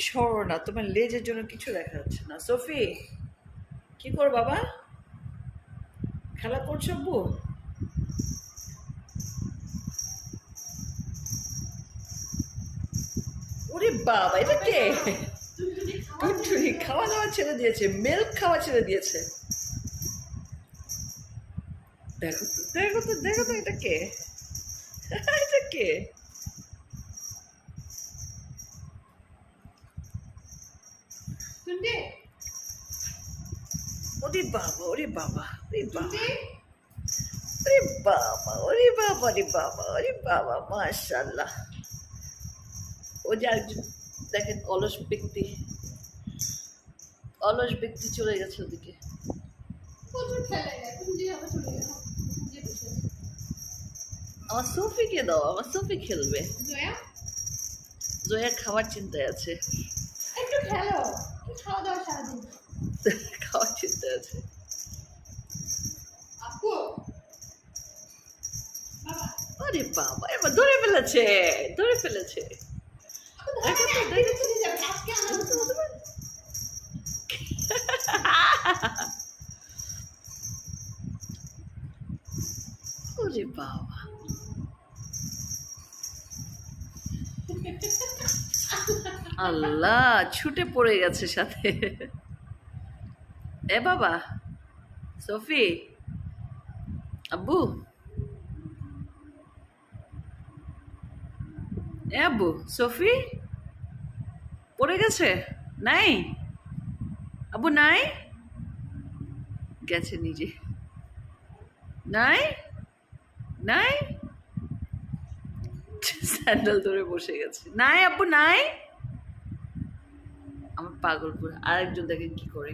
সরো না, তোমার লেজের জন্য কিছু দেখা যাচ্ছে না। সোফি, কি কর বাবা? খেলা করছো আব্বু? ওরে বাবা, এটা কে? টুনটুনি খাওয়া দাওয়া ছেড়ে দিয়েছে, মিল্ক খাওয়া ছেড়ে দিয়েছে। দেখো তো, দেখো তো, দেখো তো, এটা কে? এটা কে? ওরে বাবা, ওরে বাবা, ওরে বাবা, ওরে বাবা, ওরে বাবা, ওরে বাবা, ওরে বাবা, মাশাআল্লাহ। ও যে একজন দেখেন, অলস ব্যক্তি, অলস ব্যক্তি চলে গেছে ওদিকে। আমার সোফিকে দাও, আমার সোফি খেলবে। জয়া খাওয়ার চিন্তায় আছে, একটু খেলো, কি খাওয়া দাওয়া সারাদিন। খাওয়ার চিন্তায় আছে। আপু বাবা, আরে বাবা, এবার ধরে ফেলেছে, ধরে ফেলেছে। দেখো তো, দেখো তো। চলে যাবে আজকে আমার ওরে বাবা, আল্লাহ, ছুটে পড়ে গেছে সাথে। এ বাবা, সফি, আব্বু, এ আব্বু, সফি পড়ে গেছে? নাই আব্বু, নাই, গেছে নিজে। নাই, নাই, স্যান্ডেল ধরে বসে গেছে। নাই আব্বু, নাই। আমার পাগল পুরো। আরেকজন দেখেন কি করে।